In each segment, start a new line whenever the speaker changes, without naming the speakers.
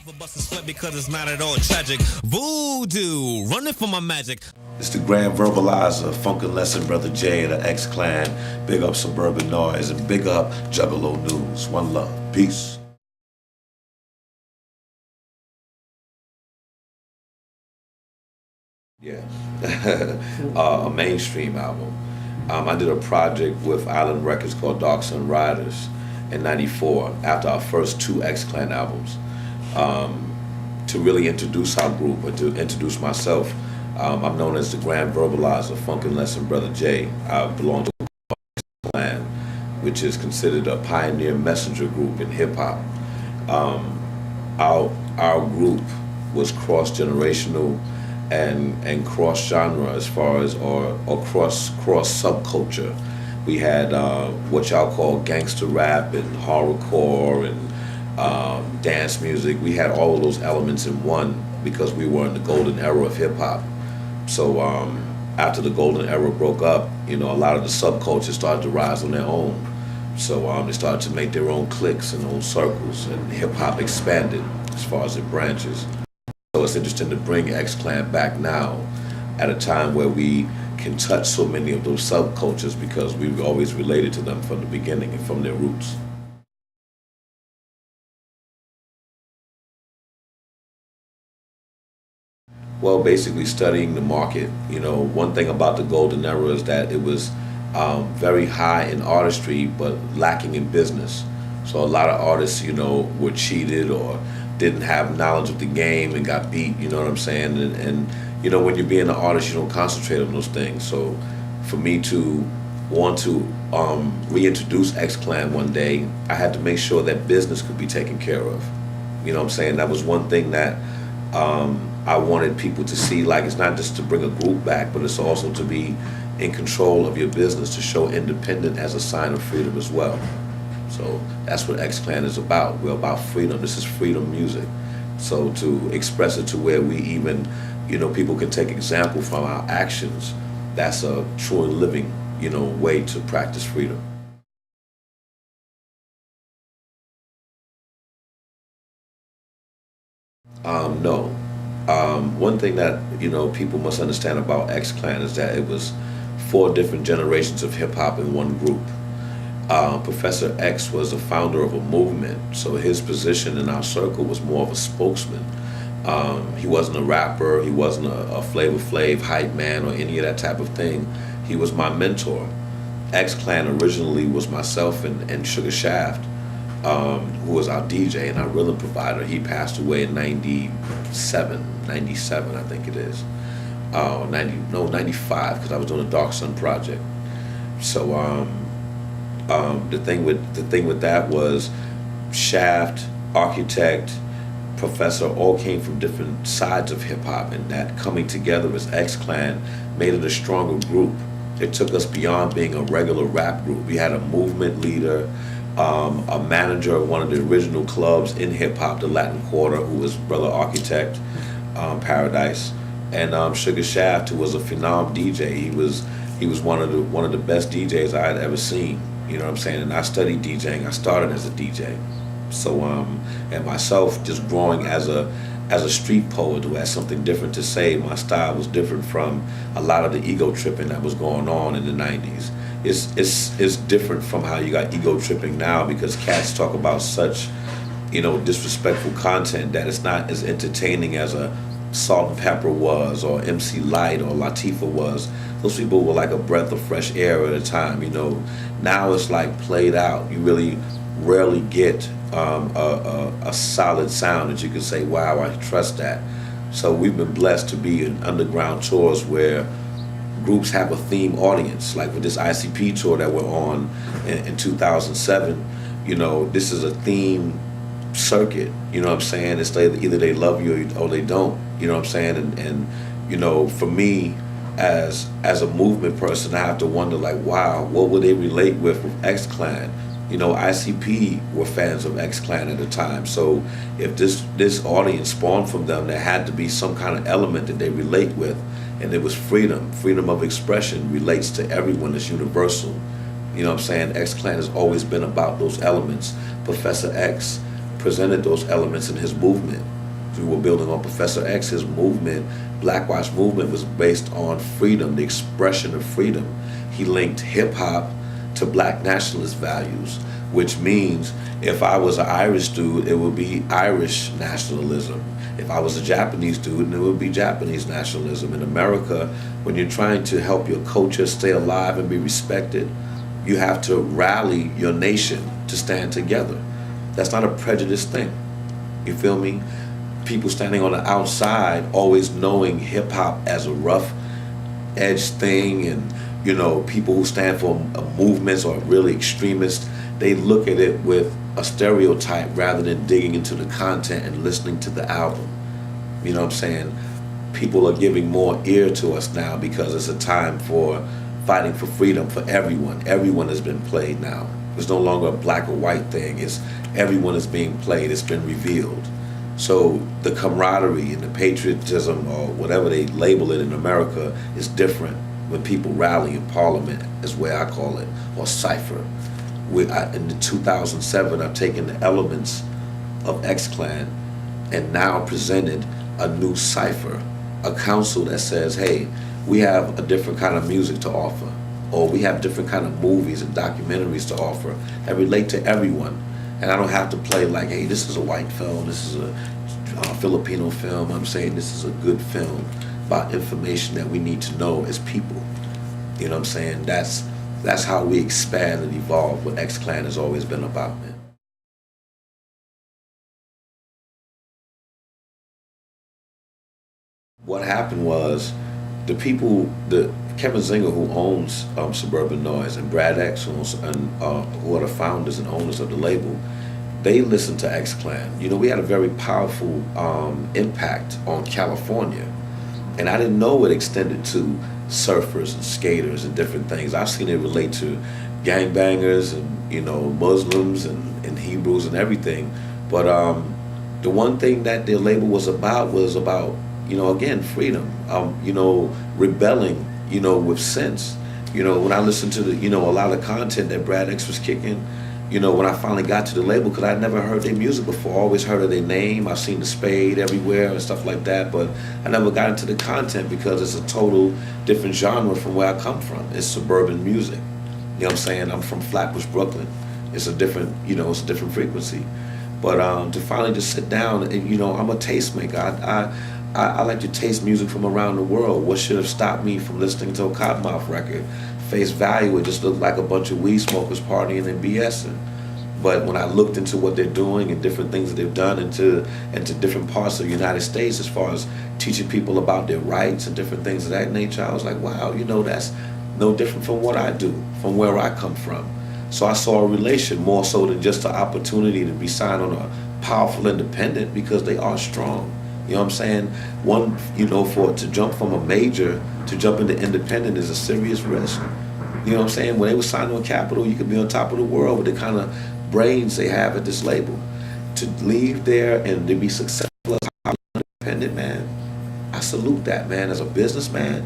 Never bust a sweat because it's not at all tragic. Voodoo, running for my magic.
It's the grand verbalizer, Funkin' Lesson Brother J and the X-Clan. Big up Suburban Noise and big up Juggalo News. One love. Peace. Yeah, a mainstream album. I did a project with Island Records called Dark Sun Riders in '94 after our first two X-Clan albums to really introduce our group and to introduce myself. I'm known as the Grand Verbalizer, Funkin' Lesson Brother J. I belong to X-Clan, which is considered a pioneer messenger group in hip-hop. Our group was cross-generational and cross-genre as far as or cross subculture. We had what y'all call gangster rap and horrorcore and dance music. We had all of those elements in one because we were in the golden era of hip-hop. So after the golden era broke up, a lot of the subcultures started to rise on their own. So they started to make their own cliques and own circles, and hip-hop expanded as far as it branches. So it's interesting to bring X-Clan back now at a time where we can touch so many of those subcultures because we've always related to them from the beginning and from their roots. Well, basically studying the market. One thing about the golden era is that it was very high in artistry but lacking in business. So a lot of artists, were cheated or didn't have knowledge of the game and got beat, you know what I'm saying? And when you're being an artist, you don't concentrate on those things. So for me to want to reintroduce X-Clan one day, I had to make sure that business could be taken care of. You know what I'm saying? That was one thing that I wanted people to see. Like, it's not just to bring a group back, but it's also to be in control of your business, to show independence as a sign of freedom as well. So that's what X-Clan is about. We're about freedom. This is freedom music. So to express it to where we even, people can take example from our actions, that's a true and living, way to practice freedom. No. One thing that, people must understand about X-Clan is that it was 4 different generations of hip-hop in one group. Professor X was the founder of a movement, so his position in our circle was more of a spokesman. He wasn't a rapper, he wasn't a Flavor Flav hype man or any of that type of thing. He was my mentor. X-Clan originally was myself and Sugar Shaft, who was our DJ and our rhythm provider. He passed away in 97, I think it is. 95, because I was doing a Dark Sun project. So the thing with that was Shaft, Architect, Professor all came from different sides of hip hop, and that coming together as X-Clan made it a stronger group. It took us beyond being a regular rap group. We had a movement leader, a manager of one of the original clubs in hip hop, the Latin Quarter, who was Brother Architect, Paradise, and Sugar Shaft, who was a phenom DJ. He was one of the best DJs I had ever seen. You know what I'm saying? And I studied DJing. I started as a DJ. So and myself just growing as a street poet who has something different to say, my style was different from a lot of the ego tripping that was going on in the 90s. It's different from how you got ego tripping now, because cats talk about such, disrespectful content that it's not as entertaining as a Salt and Pepper was, or MC Light or Latifah was. Those people were like a breath of fresh air at a time, Now it's like played out. You really rarely get a solid sound that you can say, wow, I trust that. So we've been blessed to be in underground tours where groups have a theme audience. Like with this ICP tour that we're on in 2007, this is a theme circuit, you know what I'm saying? It's like either they love you or they don't, you know what I'm saying? And for me, as a movement person, I have to wonder, like, wow, what would they relate with X-Clan? ICP were fans of X-Clan at the time, so if this audience spawned from them, there had to be some kind of element that they relate with, and it was freedom. Freedom of expression relates to everyone, it's universal. You know what I'm saying? X-Clan has always been about those elements. Professor X, presented those elements in his movement. We were building on Professor X. His movement, Black Watch movement, was based on freedom, the expression of freedom. He linked hip hop to black nationalist values, which means if I was an Irish dude, it would be Irish nationalism. If I was a Japanese dude, it would be Japanese nationalism. In America, when you're trying to help your culture stay alive and be respected, you have to rally your nation to stand together. That's not a prejudiced thing. You feel me? People standing on the outside always knowing hip hop as a rough edge thing, and you know, people who stand for movements or really extremists, they look at it with a stereotype rather than digging into the content and listening to the album. You know what I'm saying? People are giving more ear to us now because it's a time for fighting for freedom for everyone. Everyone has been played now. It's no longer a black or white thing. It's everyone is being played. It's been revealed. So the camaraderie and the patriotism, or whatever they label it in America, is different when people rally in Parliament, is where I call it, or cipher. In the 2007, I've taken the elements of X-Clan and now presented a new cipher, a council that says, hey, we have a different kind of music to offer, or we have different kind of movies and documentaries to offer that relate to everyone. And I don't have to play like, hey, this is a white film, this is a Filipino film. I'm saying this is a good film about information that we need to know as people. You know what I'm saying? That's how we expand and evolve. What X-Clan has always been about, man. What happened was the Kevin Zinger, who owns Suburban Noise, and Brad X, who are the founders and owners of the label, they listened to X-Clan. You know, we had a very powerful impact on California, and I didn't know it extended to surfers and skaters and different things. I've seen it relate to gangbangers and, you know, Muslims and Hebrews and everything. But the one thing that their label was about, you know, again, freedom, you know, rebelling, you know, with sense. You know, when I listened to you know, a lot of content that Brad X was kicking, you know, when I finally got to the label, because I'd never heard their music before, I always heard of their name. I've seen the Spade everywhere and stuff like that, but I never got into the content because it's a total different genre from where I come from. It's suburban music. You know what I'm saying? I'm from Flatbush, Brooklyn. It's a different, you know, it's a different frequency. But to finally just sit down, and, you know, I'm a tastemaker. I like to taste music from around the world. What should have stopped me from listening to a Cottonmouth record? Face value, it just looked like a bunch of weed smokers partying and BSing. But when I looked into what they're doing and different things that they've done into different parts of the United States, as far as teaching people about their rights and different things of that nature, I was like, wow, you know, that's no different from what I do, from where I come from. So I saw a relation more so than just an opportunity to be signed on a powerful independent, because they are strong. You know what I'm saying? One, you know, to jump from a major to jump into independent is a serious risk. You know what I'm saying? When they were signed on Capitol, you could be on top of the world with the kind of brains they have at this label. To leave there and to be successful as an independent, man, I salute that, man, as a businessman.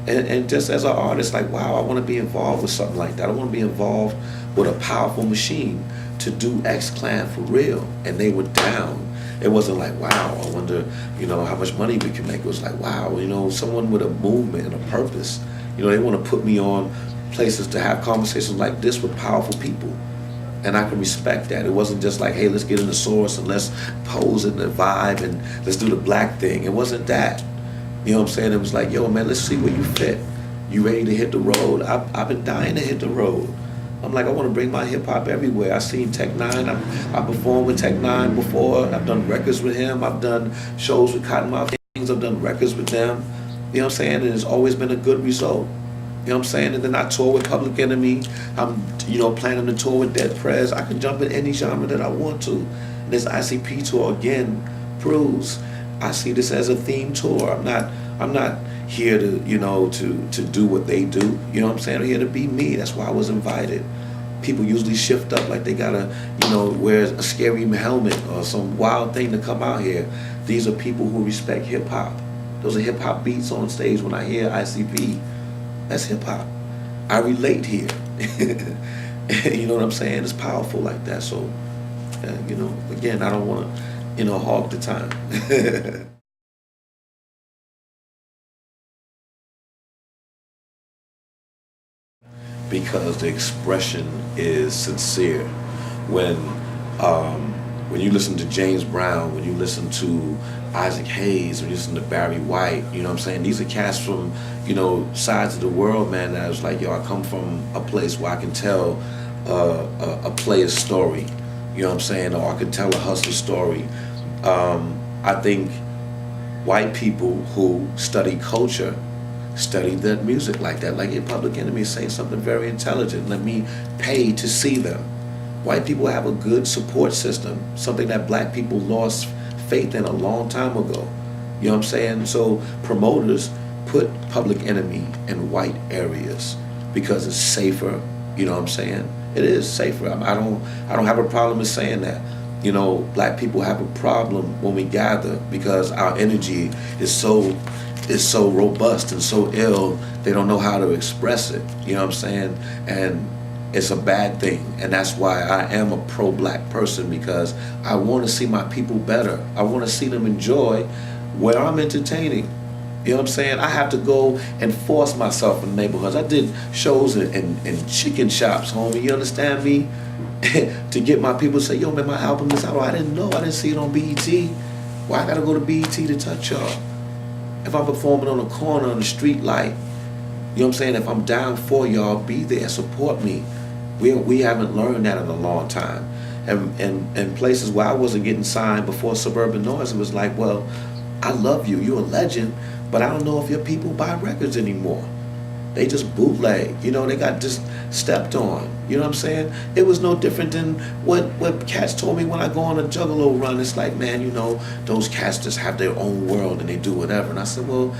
And just as an artist, like, wow, I want to be involved with something like that. I want to be involved with a powerful machine to do X-Clan for real. And they were down. It wasn't like, wow, I wonder, you know, how much money we can make. It was like, wow, you know, someone with a movement and a purpose. You know, they want to put me on places to have conversations like this with powerful people. And I can respect that. It wasn't just like, hey, let's get in the source and let's pose in the vibe and let's do the black thing. It wasn't that. You know what I'm saying? It was like, yo, man, let's see where you fit. You ready to hit the road? I've been dying to hit the road. I'm like, I want to bring my hip hop everywhere. I seen Tech Nine. I performed with Tech Nine before. I've done records with him. I've done shows with Cottonmouth Kings. I've done records with them. You know what I'm saying? And it's always been a good result. You know what I'm saying? And then I tour with Public Enemy. I'm, you know, planning to tour with Dead Prez. I can jump in any genre that I want to. And this ICP tour again proves I see this as a theme tour. I'm not here to, you know, to do what they do. You know what I'm saying? I'm here to be me. That's why I was invited. People usually shift up like they gotta, you know, wear a scary helmet or some wild thing to come out here. These are people who respect hip hop. Those are hip hop beats on stage. When I hear ICP, that's hip hop. I relate here. You know what I'm saying? It's powerful like that. So You know, again, I don't want to, hog the time. Because the expression is sincere. When um, when you listen to James Brown, when you listen to Isaac Hayes, when you listen to Barry White, you know what I'm saying? These are cats from, sides of the world, man, that was like, yo, I come from a place where I can tell a player's story, you know what I'm saying? Or I can tell a hustler story. I think white people who study culture study that music like that. Like your Public Enemy is saying something very intelligent. Let me pay to see them. White people have a good support system, something that black people lost faith in a long time ago. You know what I'm saying? So promoters put Public Enemy in white areas because it's safer. You know what I'm saying? It is safer. I don't have a problem with saying that. Black people have a problem when we gather because our energy is so robust and so ill, they don't know how to express it. You know what I'm saying? And it's a bad thing. And that's why I am a pro-black person, because I want to see my people better. I want to see them enjoy where I'm entertaining. You know what I'm saying? I have to go and force myself in neighborhoods. I did shows in chicken shops, homie. You understand me? To get my people to say, yo, man, my album is out. I didn't know. I didn't see it on BET. Why I got to go to BET to touch y'all? If I'm performing on a corner on the street light, you know what I'm saying? If I'm down for y'all, be there, support me. We haven't learned that in a long time. And places where I wasn't getting signed before Suburban Noise, it was like, well, I love you, you're a legend, but I don't know if your people buy records anymore. They just bootleg, they got just stepped on. You know what I'm saying? It was no different than what cats told me when I go on a Juggalo run. It's like, man, those cats just have their own world and they do whatever. And I said, well,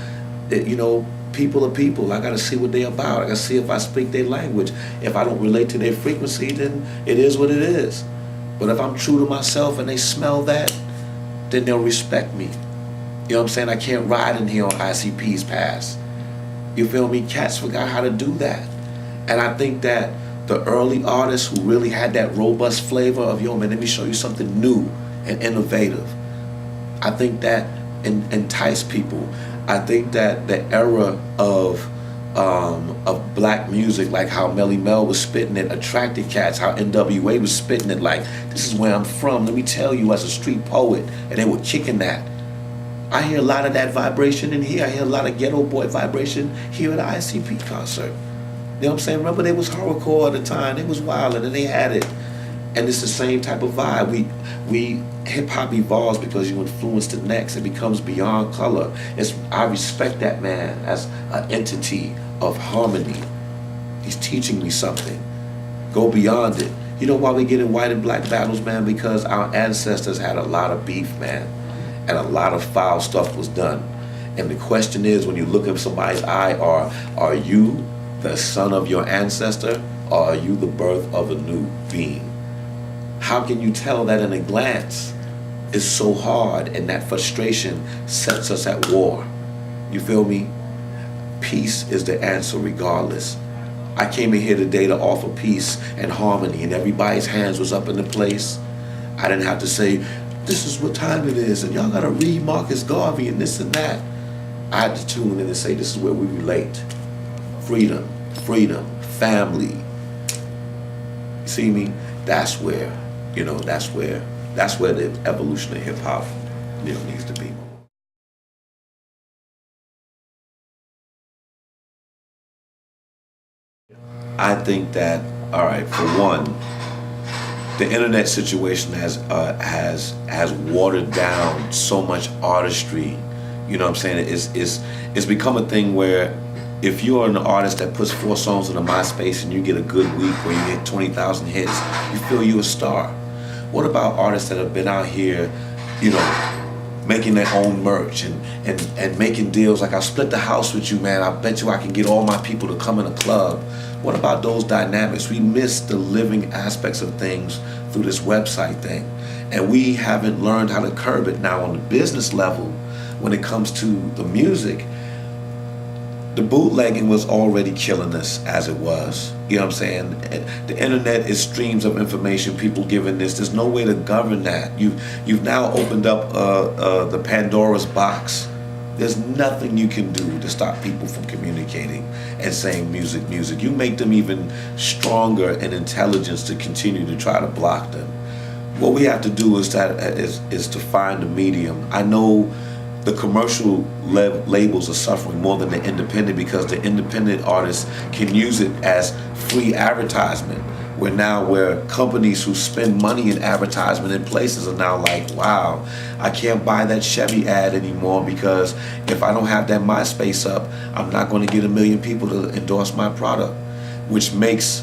people are people. I got to see what they're about. I got to see if I speak their language. If I don't relate to their frequency, then it is what it is. But if I'm true to myself and they smell that, then they'll respect me. You know what I'm saying? I can't ride in here on ICP's pass. You feel me? Cats forgot how to do that. And I think that the early artists who really had that robust flavor of, yo, man, let me show you something new and innovative, I think that enticed people. I think that the era of black music, like how Melly Mel was spitting it, attracted cats, how NWA was spitting it, like, this is where I'm from, let me tell you, as a street poet, and they were kicking that. I hear a lot of that vibration in here. I hear a lot of ghetto boy vibration here at the ICP concert. You know what I'm saying? Remember, they was horrorcore at the time. They was wild and they had it. And it's the same type of vibe. We hip-hop evolves because you influence the next. It becomes beyond color. I respect that man as an entity of harmony. He's teaching me something. Go beyond it. You know why we get in white and black battles, man? Because our ancestors had a lot of beef, man. And a lot of foul stuff was done. And the question is, when you look in somebody's eye, are you the son of your ancestor, or are you the birth of a new being? How can you tell that in a glance? It's so hard, and that frustration sets us at war. You feel me? Peace is the answer regardless. I came in here today to offer peace and harmony, and everybody's hands was up in the place. I didn't have to say, this is what time it is, and y'all gotta read Marcus Garvey and this and that. I had to tune in and say, this is where we relate. Freedom, family. You see me? That's where the evolution of hip hop, needs to be. I think that, all right, for one, the internet situation has watered down so much artistry. You know what I'm saying? It's become a thing where if you're an artist that puts 4 songs in a MySpace and you get a good week where you hit 20,000 hits, you feel you're a star. What about artists that have been out here, making their own merch and making deals like, I'll split the house with you, man. I bet you I can get all my people to come in a club. What about those dynamics? We miss the living aspects of things through this website thing. And we haven't learned how to curb it. Now on the business level, when it comes to the music, The bootlegging was already killing us as it was. You know what I'm saying? The internet is streams of information, people giving this. There's no way to govern that. You've now opened up the Pandora's box. There's nothing you can do to stop people from communicating and saying music, music. You make them even stronger in intelligence to continue to try to block them. What we have to do is to find a medium. I know the commercial labels are suffering more than the independent, because the independent artists can use it as free advertisement. Where companies who spend money in advertisement in places are now like, wow, I can't buy that Chevy ad anymore, because if I don't have that MySpace up, I'm not going to get 1 million people to endorse my product, which makes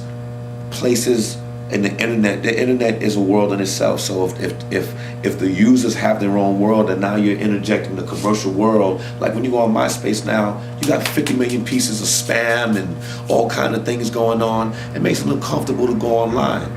places in the internet is a world in itself. So if the users have their own world, and now you're interjecting the commercial world, like when you go on MySpace now, you got 50 million pieces of spam and all kind of things going on. It makes it uncomfortable to go online.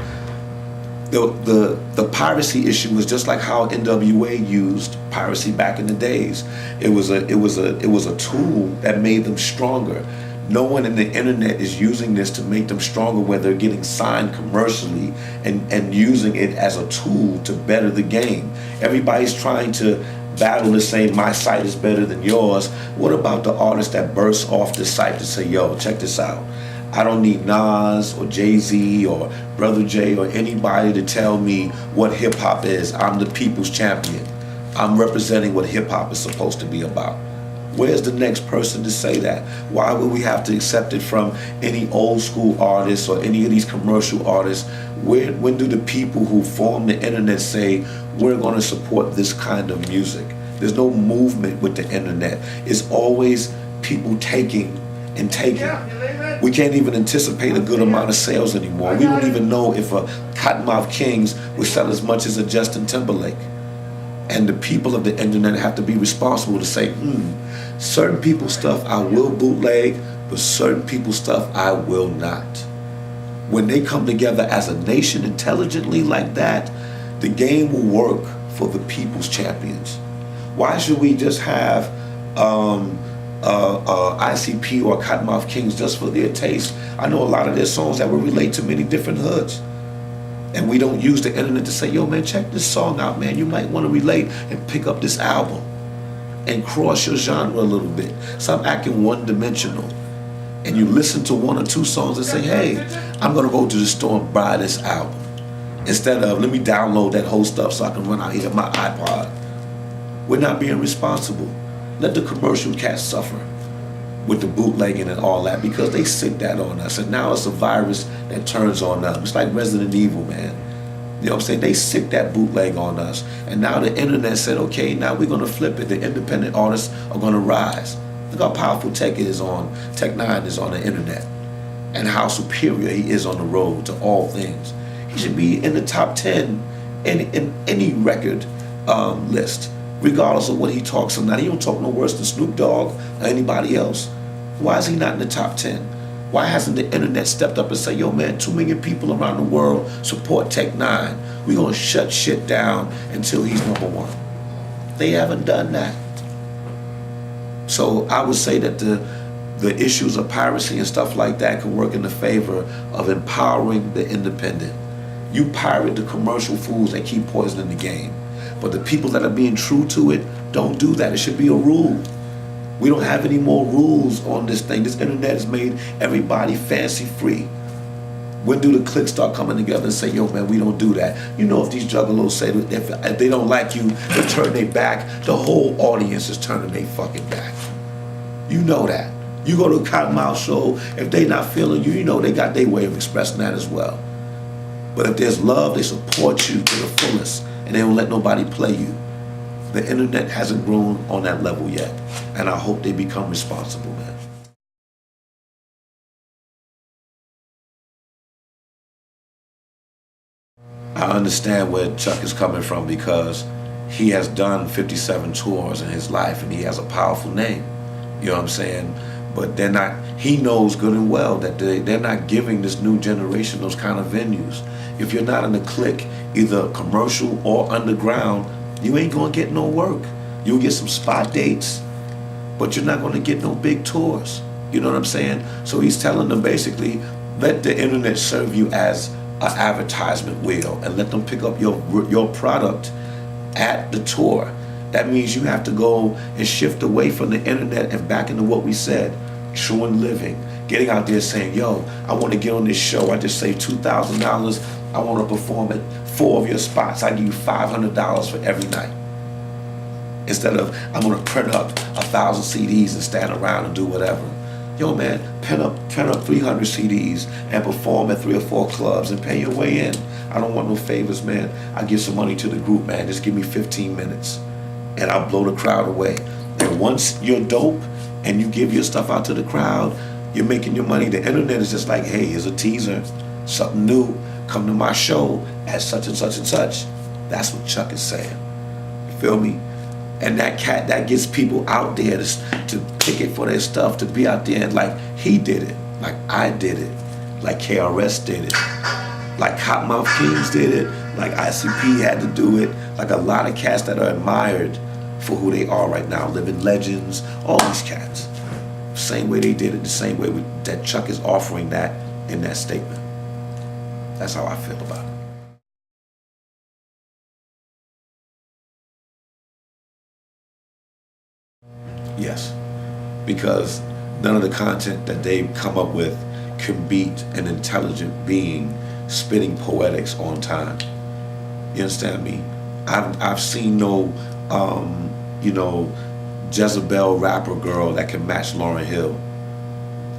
The piracy issue was just like how NWA used piracy back in the days. It was a tool that made them stronger. No one in the internet is using this to make them stronger, where they're getting signed commercially and using it as a tool to better the game. Everybody's trying to battle this, saying my site is better than yours. What about the artist that bursts off the site to say, yo, check this out. I don't need Nas or Jay-Z or Brother J or anybody to tell me what hip hop is. I'm the people's champion. I'm representing what hip hop is supposed to be about. Where's the next person to say that? Why would we have to accept it from any old school artists or any of these commercial artists? When do the people who form the internet say, we're going to support this kind of music? There's no movement with the internet. It's always people taking and taking. We can't even anticipate a good amount of sales anymore. We don't even know if a Cottonmouth Kings would sell as much as a Justin Timberlake. And the people of the internet have to be responsible to say, certain people's stuff I will bootleg, but certain people's stuff I will not. When they come together as a nation intelligently like that, the game will work for the people's champions. Why should we just have ICP or Cottonmouth Kings just for their taste? I know a lot of their songs that will relate to many different hoods. And we don't use the internet to say, yo, man, check this song out, man. You might want to relate and pick up this album and cross your genre a little bit. Stop acting one-dimensional. And you listen to 1 or 2 songs and say, hey, I'm going to go to the store and buy this album. Instead of, let me download that whole stuff so I can run out here on my iPod. We're not being responsible. Let the commercial cats suffer with the bootlegging and all that, because they sick that on us. And now it's a virus that turns on them. It's like Resident Evil, man. You know what I'm saying? They sick that bootleg on us. And now the internet said, okay, now we're going to flip it. The independent artists are going to rise. Look how powerful Tech is on, Tech 9 is on the internet, and how superior he is on the road to all things. He should be in the top 10 in any record list, regardless of what he talks about. He don't talk no worse than Snoop Dogg or anybody else. Why is he not in the top 10? Why hasn't the internet stepped up and said, yo, man, 2 million people around the world support Tech 9. We're going to shut shit down until he's #1. They haven't done that. So I would say that the issues of piracy and stuff like that can work in the favor of empowering the independent. You pirate the commercial fools that keep poisoning the game. But the people that are being true to it, don't do that. It should be a rule. We don't have any more rules on this thing. This internet has made everybody fancy free. When do the cliques start coming together and say, yo, man, we don't do that? You know, if these juggalos say that if they don't like you, they turn their back, the whole audience is turning their fucking back. You know that. You go to a Cottonmouth show, if they not feeling you, you know they got their way of expressing that as well. But if there's love, they support you to the fullest, and they don't let nobody play you. The internet hasn't grown on that level yet, and I hope they become responsible, man. I understand where Chuck is coming from, because he has done 57 tours in his life and he has a powerful name. You know what I'm saying? But they're not, he knows good and well that they're not giving this new generation those kind of venues. If you're not in a clique, either commercial or underground, you ain't gonna get no work. You'll get some spot dates, but you're not gonna get no big tours. You know what I'm saying? So he's telling them basically, let the internet serve you as an advertisement wheel and let them pick up your product at the tour. That means you have to go and shift away from the internet and back into what we said, true and living. Getting out there saying, yo, I want to get on this show. I just saved $2,000. I want to perform at 4 of your spots. I give you $500 for every night. Instead of, I'm going to print up 1,000 CDs and stand around and do whatever. Yo, man, print up 300 CDs and perform at 3 or 4 clubs and pay your way in. I don't want no favors, man. I give some money to the group, man. Just give me 15 minutes and I'll blow the crowd away. And once you're dope and you give your stuff out to the crowd, you're making your money. The internet is just like, hey, here's a teaser, something new. Come to my show at such and such and such. That's what Chuck is saying. You feel me? And that cat, that gets people out there to pick it for their stuff, to be out there and like he did it, like I did it, like KRS did it, like Cottonmouth Kings did it, like ICP had to do it, like a lot of cats that are admired for who they are right now, living legends, all these cats. Same way they did it, the same way that Chuck is offering that in that statement. That's how I feel about it. Yes, because none of the content that they come up with can beat an intelligent being spitting poetics on time. You understand me? I've seen no, Jezebel rapper girl that can match Lauryn Hill.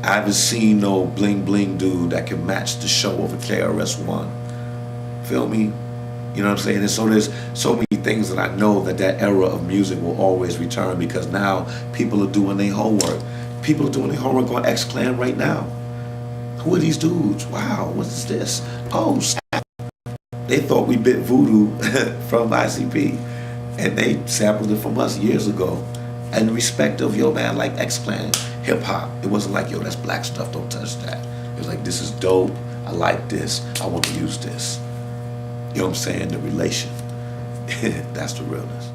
I haven't seen no bling bling dude that can match the show over KRS-One. Feel me? You know what I'm saying? And so there's so many things that I know that era of music will always return, because now people are doing their homework. People are doing their homework on X-Clan right now. Who are these dudes? Wow, what is this? Oh, snap. They thought we bit voodoo from ICP, and they sampled it from us years ago. And respect of, yo, man, like X-Clan, hip-hop. It wasn't like, yo, that's black stuff, don't touch that. It was like, this is dope, I like this, I want to use this. You know what I'm saying? The relation. That's the realness.